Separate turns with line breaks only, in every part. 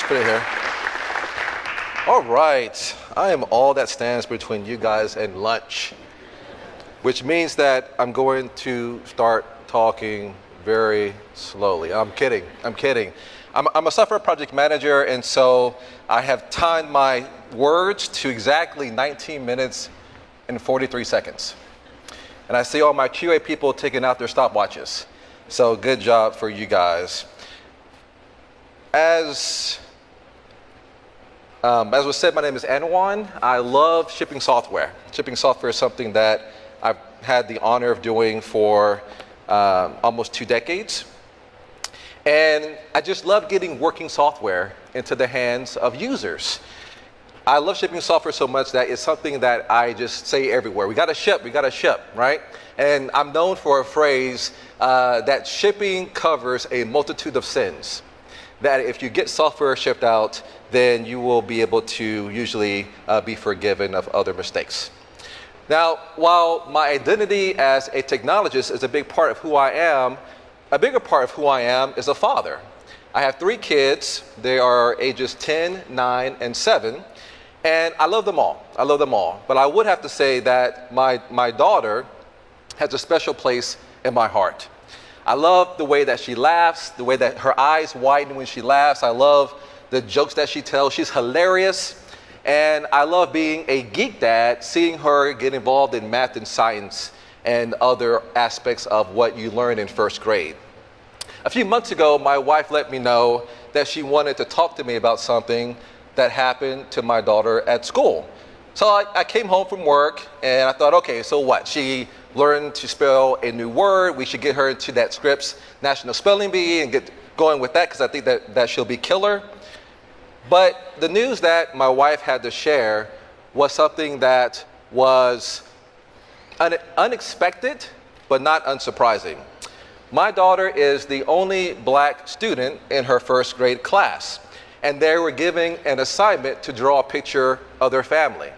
Put it here. All right. I am all that stands between you guys and lunch, which means that I'm going to start talking very slowly. I'm kidding. I'm a software project manager, and so I have timed my words to exactly 19 minutes and 43 seconds. And I see all my QA people taking out their stopwatches. So good job for you guys. As was said, my name is Anwan. I love shipping software. Shipping software is something that I've had the honor of doing for almost 2 decades. And I just love getting working software into the hands of users. I love shipping software so much that it's something that I just say everywhere. We gotta ship, right? And I'm known for a phrase that shipping covers a multitude of sins. That if you get software shipped out, then you will be able to usually be forgiven of other mistakes. Now, while my identity as a technologist is a big part of who I am, a bigger part of who I am is a father. I have 3 kids. They are ages 10, 9, and 7. And I love them all. But I would have to say that my daughter has a special place in my heart. I love the way that she laughs, the way that her eyes widen when she laughs. I love the jokes that she tells. She's hilarious. And I love being a geek dad, seeing her get involved in math and science and other aspects of what you learn in 1st grade. A few months ago, my wife let me know that she wanted to talk to me about something that happened to my daughter at school. So I came home from work and I thought, okay, so what? She learned to spell a new word. We should get her into that Scripps National Spelling Bee and get going with that because I think that she'll be killer. But the news that my wife had to share was something that was unexpected, but not unsurprising. My daughter is the only black student in her 1st grade class, and they were giving an assignment to draw a picture of their family.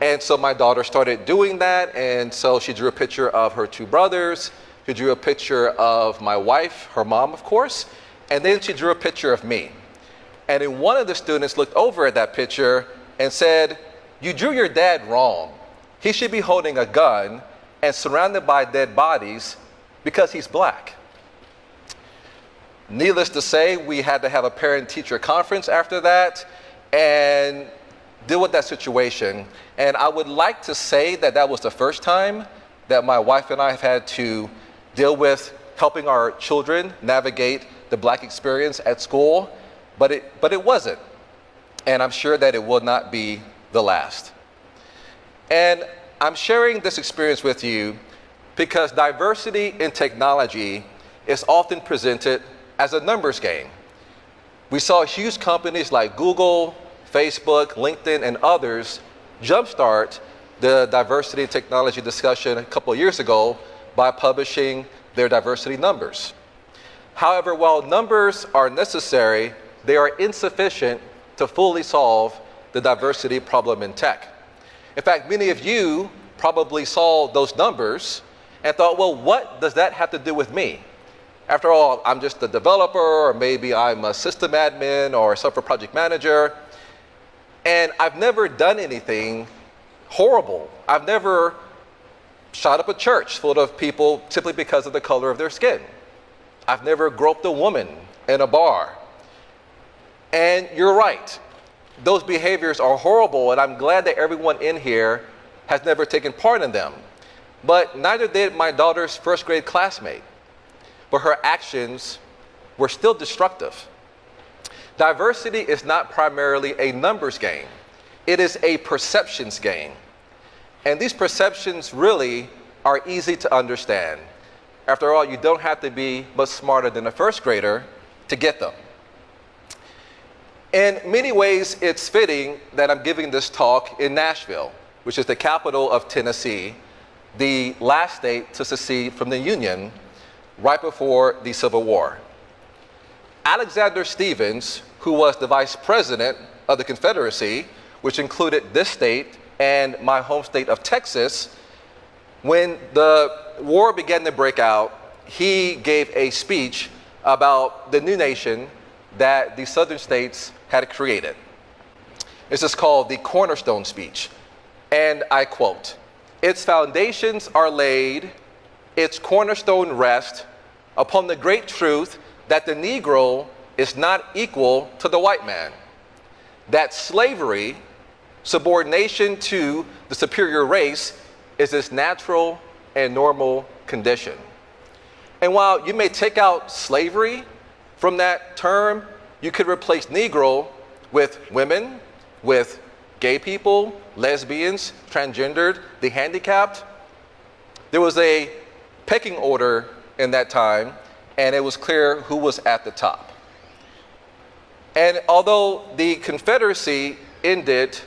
And so my daughter started doing that, and so she drew a picture of her 2 brothers, she drew a picture of my wife, her mom, of course, and then she drew a picture of me. And then one of the students looked over at that picture and said, "You drew your dad wrong. He should be holding a gun and surrounded by dead bodies because he's black." Needless to say, we had to have a parent-teacher conference after that and deal with that situation. And I would like to say that that was the first time that my wife and I have had to deal with helping our children navigate the black experience at school, but it wasn't. And I'm sure that it will not be the last. And I'm sharing this experience with you because diversity in technology is often presented as a numbers game. We saw huge companies like Google, Facebook, LinkedIn, and others jumpstart the diversity in technology discussion a couple of years ago by publishing their diversity numbers. However, while numbers are necessary, they are insufficient to fully solve the diversity problem in tech. In fact, many of you probably saw those numbers and thought, well, what does that have to do with me? After all, I'm just a developer, or maybe I'm a system admin or a software project manager, and I've never done anything horrible. I've never shot up a church full of people simply because of the color of their skin. I've never groped a woman in a bar. And you're right. Those behaviors are horrible, and I'm glad that everyone in here has never taken part in them. But neither did my daughter's 1st grade classmate. But her actions were still destructive. Diversity is not primarily a numbers game. It is a perceptions game. And these perceptions really are easy to understand. After all, you don't have to be much smarter than a 1st grader to get them. In many ways, it's fitting that I'm giving this talk in Nashville, which is the capital of Tennessee, the last state to secede from the Union right before the Civil War. Alexander Stephens, who was the vice president of the Confederacy, which included this state and my home state of Texas, when the war began to break out, he gave a speech about the new nation that the southern states had created. This is called the cornerstone speech. And I quote, "Its foundations are laid, its cornerstone rest upon the great truth that the Negro is not equal to the white man, that slavery, subordination to the superior race, is its natural and normal condition." And while you may take out slavery from that term, you could replace Negro with women, with gay people, lesbians, transgendered, the handicapped. There was a pecking order in that time, and it was clear who was at the top. And although the Confederacy ended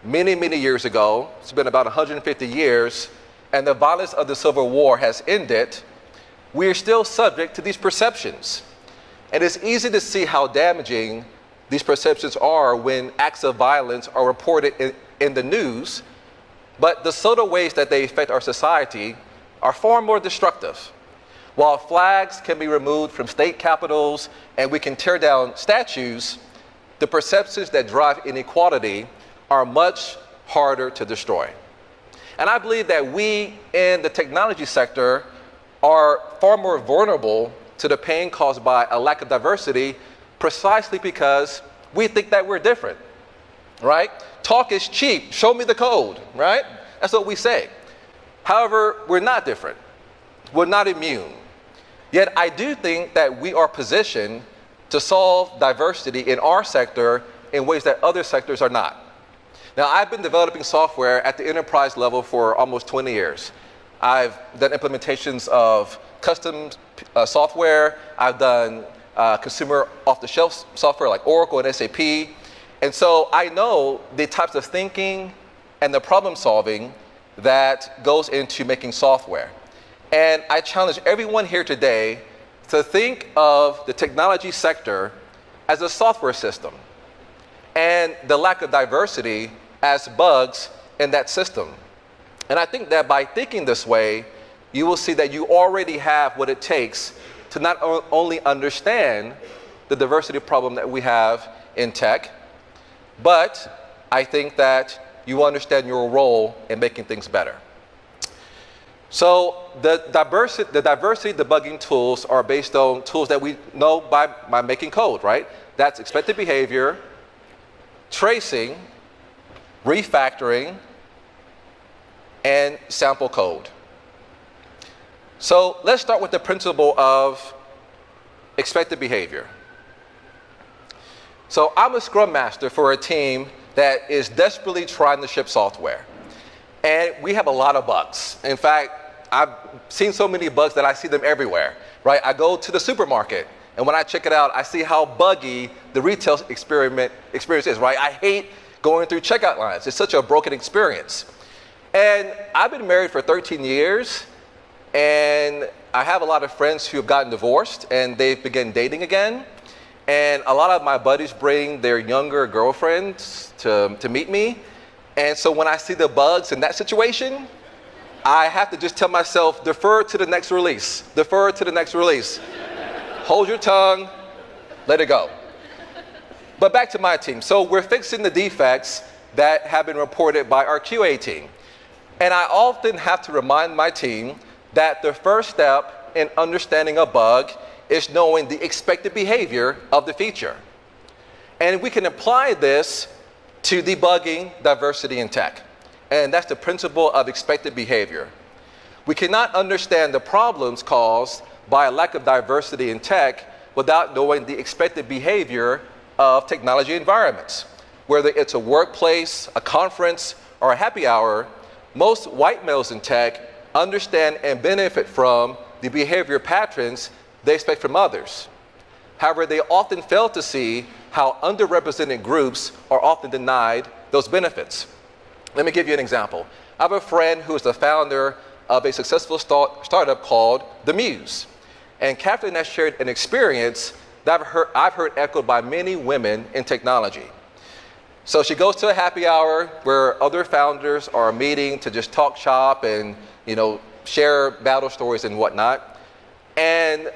many, many years ago, it's been about 150 years, and the violence of the Civil War has ended, we are still subject to these perceptions. And it's easy to see how damaging these perceptions are when acts of violence are reported in the news, but the subtle ways that they affect our society are far more destructive. While flags can be removed from state capitals and we can tear down statues, the perceptions that drive inequality are much harder to destroy. And I believe that we in the technology sector are far more vulnerable to the pain caused by a lack of diversity precisely because we think that we're different, right? Talk is cheap, show me the code, right? That's what we say. However, we're not different. We're not immune. Yet I do think that we are positioned to solve diversity in our sector in ways that other sectors are not. Now, I've been developing software at the enterprise level for almost 20 years. I've done implementations of custom software. I've done consumer off-the-shelf software like Oracle and SAP. And so I know the types of thinking and the problem solving that goes into making software. And I challenge everyone here today to think of the technology sector as a software system and the lack of diversity as bugs in that system. And I think that by thinking this way, you will see that you already have what it takes to not only understand the diversity problem that we have in tech, but I think that you understand your role in making things better. So the diversity debugging tools are based on tools that we know by making code, right? That's expected behavior, tracing, refactoring, and sample code. So let's start with the principle of expected behavior. So I'm a scrum master for a team that is desperately trying to ship software. And we have a lot of bugs. In fact, I've seen so many bugs that I see them everywhere, right? I go to the supermarket, and when I check it out, I see how buggy the retail experience is, right? I hate going through checkout lines. It's such a broken experience. And I've been married for 13 years, and I have a lot of friends who have gotten divorced, and they've begun dating again. And a lot of my buddies bring their younger girlfriends to meet me. And so when I see the bugs in that situation, I have to just tell myself, defer to the next release. Defer to the next release. Hold your tongue, let it go. But back to my team. So we're fixing the defects that have been reported by our QA team. And I often have to remind my team that the first step in understanding a bug is knowing the expected behavior of the feature. And we can apply this to debugging diversity in tech. And that's the principle of expected behavior. We cannot understand the problems caused by a lack of diversity in tech without knowing the expected behavior of technology environments. Whether it's a workplace, a conference, or a happy hour, most white males in tech understand and benefit from the behavior patterns they expect from others. However, they often fail to see how underrepresented groups are often denied those benefits. Let me give you an example. I have a friend who is the founder of a successful startup called The Muse. And Kathleen has shared an experience that I've heard echoed by many women in technology. So she goes to a happy hour where other founders are meeting to just talk shop and, share battle stories and whatnot. And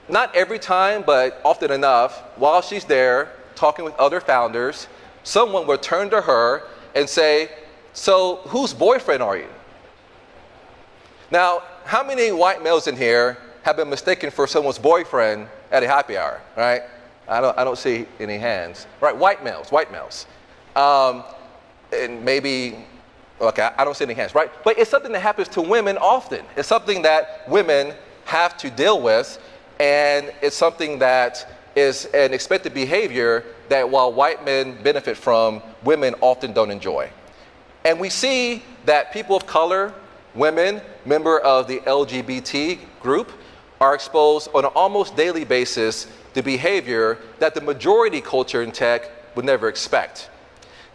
not every time, but often enough, while she's there talking with other founders, someone would turn to her and say, so whose boyfriend are you? Now, how many white males in here have been mistaken for someone's boyfriend at a happy hour, right? I don't see any hands. Right, white males. And maybe, okay, I don't see any hands, right? But it's something that happens to women often. It's something that women have to deal with, and it's something that is an expected behavior that while white men benefit from, women often don't enjoy. And we see that people of color, women, member of the LGBT group, are exposed on an almost daily basis to behavior that the majority culture in tech would never expect.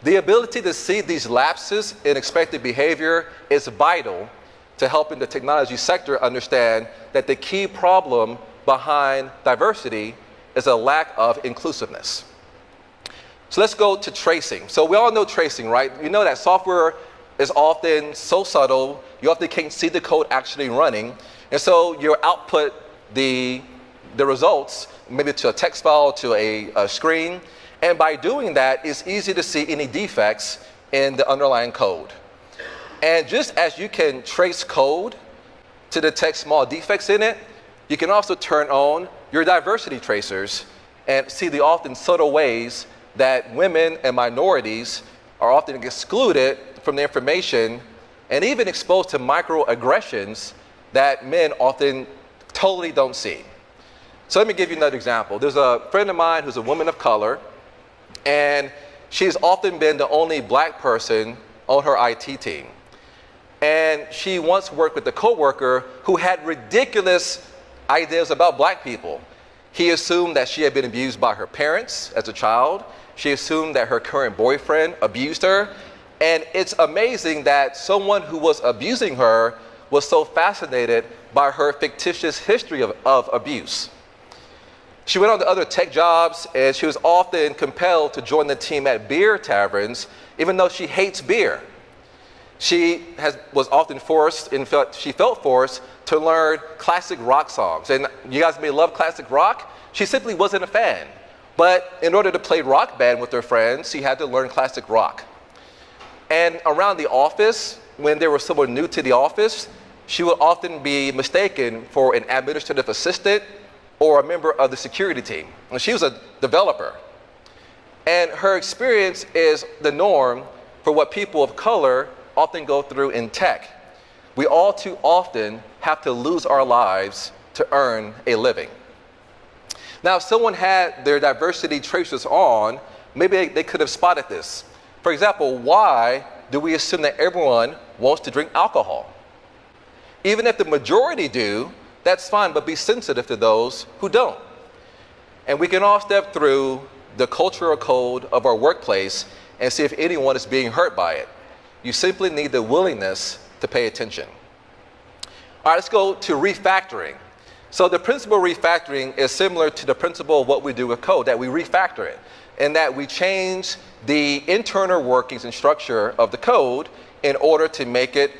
The ability to see these lapses in expected behavior is vital to helping the technology sector understand that the key problem behind diversity is a lack of inclusiveness. So let's go to tracing. So we all know tracing, right? You know that software is often so subtle, you often can't see the code actually running. And so you output the results, maybe to a text file, to a screen. And by doing that, it's easy to see any defects in the underlying code. And just as you can trace code to detect small defects in it, you can also turn on your diversity tracers and see the often subtle ways that women and minorities are often excluded from the information and even exposed to microaggressions that men often totally don't see. So let me give you another example. There's a friend of mine who's a woman of color, and she's often been the only black person on her IT team. And she once worked with a coworker who had ridiculous ideas about black people. He assumed that she had been abused by her parents as a child. She assumed that her current boyfriend abused her. And it's amazing that someone who was abusing her was so fascinated by her fictitious history of abuse. She went on to other tech jobs, and she was often compelled to join the team at beer taverns, even though she hates beer. She was often forced, she felt forced to learn classic rock songs. And you guys may love classic rock. She simply wasn't a fan. But in order to play rock band with her friends, she had to learn classic rock. And around the office, when there was someone new to the office, she would often be mistaken for an administrative assistant or a member of the security team. And she was a developer. And her experience is the norm for what people of color often go through in tech. We all too often have to lose our lives to earn a living. Now, if someone had their diversity tracers on, maybe they could have spotted this. For example, why do we assume that everyone wants to drink alcohol? Even if the majority do, that's fine, but be sensitive to those who don't. And we can all step through the cultural code of our workplace and see if anyone is being hurt by it. You simply need the willingness to pay attention. All right, let's go to refactoring. So the principle of refactoring is similar to the principle of what we do with code, that we refactor it, and that we change the internal workings and structure of the code in order to make it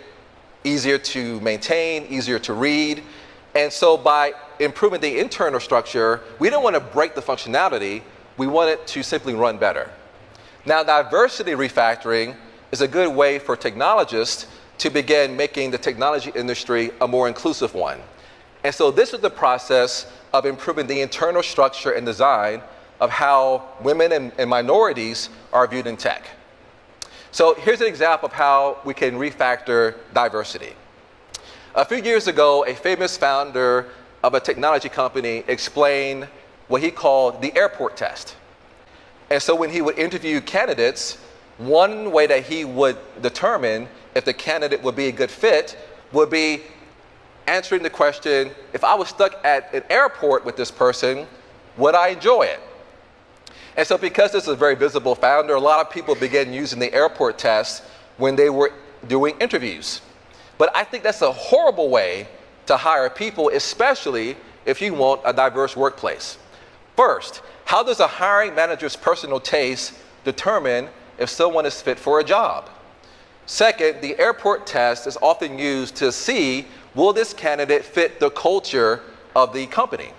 easier to maintain, easier to read. And so by improving the internal structure, we don't want to break the functionality, we want it to simply run better. Now, diversity refactoring is a good way for technologists to begin making the technology industry a more inclusive one. And so this is the process of improving the internal structure and design of how women and minorities are viewed in tech. So here's an example of how we can refactor diversity. A few years ago, a famous founder of a technology company explained what he called the airport test. And so when he would interview candidates, one way that he would determine if the candidate would be a good fit would be answering the question, if I was stuck at an airport with this person, would I enjoy it? And so because this is a very visible founder, a lot of people began using the airport test when they were doing interviews. But I think that's a horrible way to hire people, especially if you want a diverse workplace. First, how does a hiring manager's personal taste determine if someone is fit for a job? Second, the airport test is often used to see, will this candidate fit the culture of the company?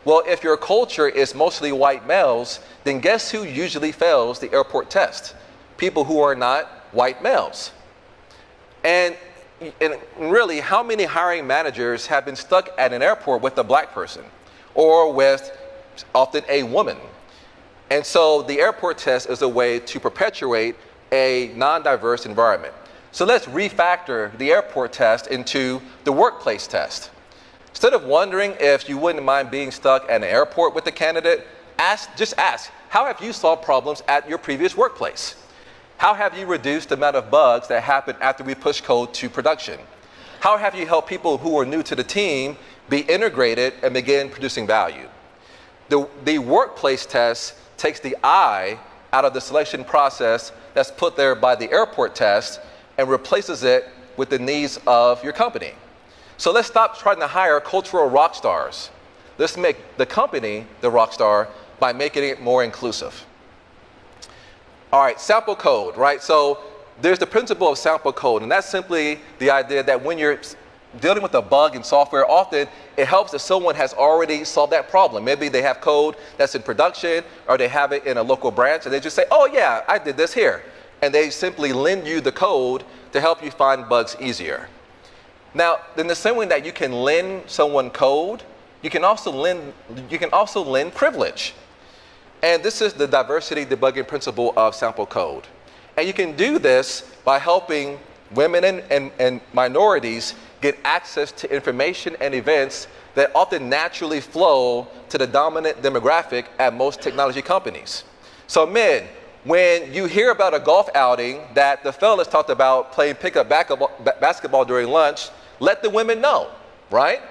Well, if your culture is mostly white males, then guess who usually fails the airport test? People who are not white males. And really, how many hiring managers have been stuck at an airport with a black person or with often a woman? And so the airport test is a way to perpetuate a non-diverse environment. So let's refactor the airport test into the workplace test. Instead of wondering if you wouldn't mind being stuck at an airport with the candidate, just ask, how have you solved problems at your previous workplace? How have you reduced the amount of bugs that happen after we push code to production? How have you helped people who are new to the team be integrated and begin producing value? The workplace test takes the I out of the selection process that's put there by the airport test and replaces it with the needs of your company. So let's stop trying to hire cultural rock stars. Let's make the company the rock star by making it more inclusive. All right, sample code, right? So there's the principle of sample code, and that's simply the idea that when you're dealing with a bug in software, often it helps that someone has already solved that problem. Maybe they have code that's in production, or they have it in a local branch, and they just say, oh yeah, I did this here. And they simply lend you the code to help you find bugs easier. Now, in the same way that you can lend someone code, you can also lend privilege. And this is the diversity debugging principle of sample code. And you can do this by helping women and minorities get access to information and events that often naturally flow to the dominant demographic at most technology companies. So men, when you hear about a golf outing that the fellas talked about playing pickup basketball during lunch, let the women know, right?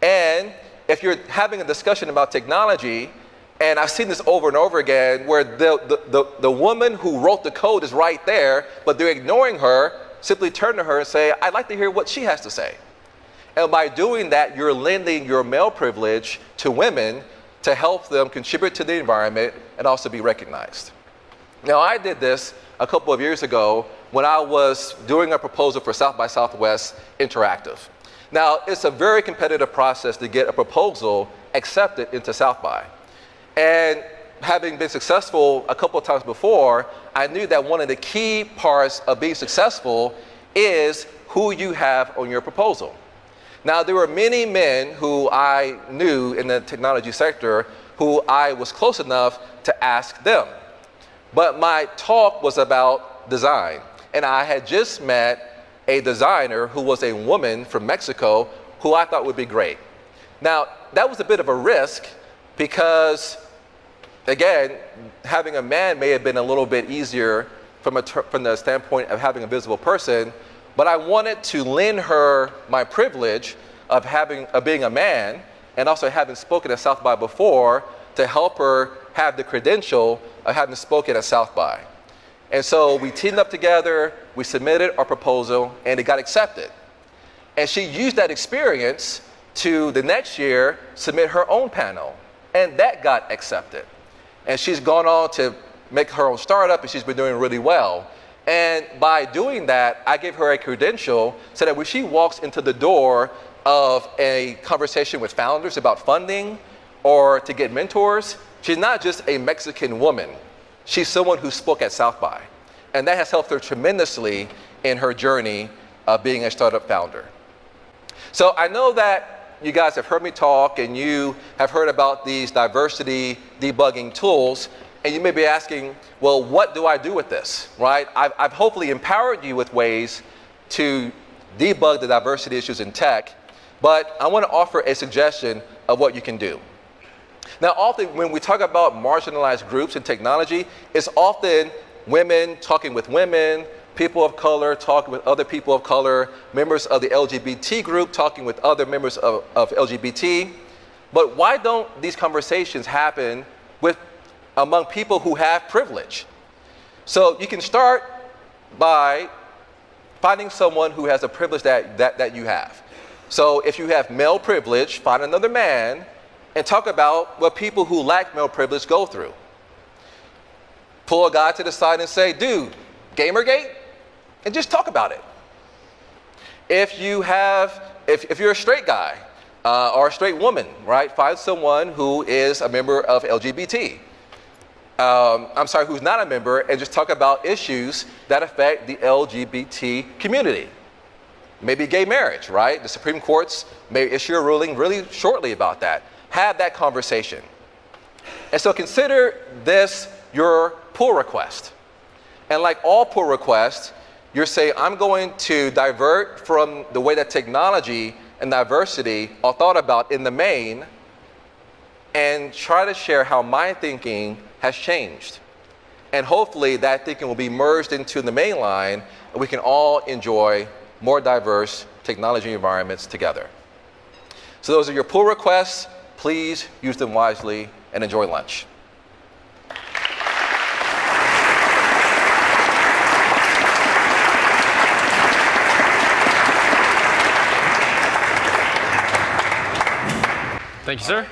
And if you're having a discussion about technology, and I've seen this over and over again, where the woman who wrote the code is right there, but they're ignoring her, simply turn to her and say, I'd like to hear what she has to say. And by doing that, you're lending your male privilege to women to help them contribute to the environment and also be recognized. Now, I did this a couple of years ago when I was doing a proposal for South by Southwest Interactive. Now, it's a very competitive process to get a proposal accepted into South by. And having been successful a couple of times before, I knew that one of the key parts of being successful is who you have on your proposal. Now, there were many men who I knew in the technology sector who I was close enough to ask them. But my talk was about design. And I had just met a designer who was a woman from Mexico who I thought would be great. Now, that was a bit of a risk because, again, having a man may have been a little bit easier from the standpoint of having a visible person, but I wanted to lend her my privilege of being a man and also having spoken at South by before to help her have the credential of having spoken at South by. And so we teamed up together, we submitted our proposal, and it got accepted. And she used that experience to the next year submit her own panel, and that got accepted. And she's gone on to make her own startup, and she's been doing really well. And by doing that, I gave her a credential so that when she walks into the door of a conversation with founders about funding or to get mentors, she's not just a Mexican woman. She's someone who spoke at South by. And that has helped her tremendously in her journey of being a startup founder. So I know that you guys have heard me talk and you have heard about these diversity debugging tools, and you may be asking, well, what do I do with this, right? I've hopefully empowered you with ways to debug the diversity issues in tech, but I want to offer a suggestion of what you can do. Now, often when we talk about marginalized groups in technology, it's often women talking with women, people of color talking with other people of color, members of the LGBT group talking with other members of LGBT. But why don't these conversations happen among people who have privilege? So you can start by finding someone who has a privilege that you have. So if you have male privilege, find another man and talk about what people who lack male privilege go through. Pull a guy to the side and say, dude, Gamergate? And just talk about it. If you're a straight guy, Or a straight woman, right? Find someone who is a member of LGBT. Who's not a member, and just talk about issues that affect the LGBT community. Maybe gay marriage, right? The Supreme Courts may issue a ruling really shortly about that. Have that conversation. And so consider this your pull request. And like all pull requests, you're saying, I'm going to divert from the way that technology and diversity are thought about in the main and try to share how my thinking has changed. And hopefully that thinking will be merged into the main line and we can all enjoy more diverse technology environments together. So those are your pull requests. Please use them wisely and enjoy lunch.
Thank you, sir.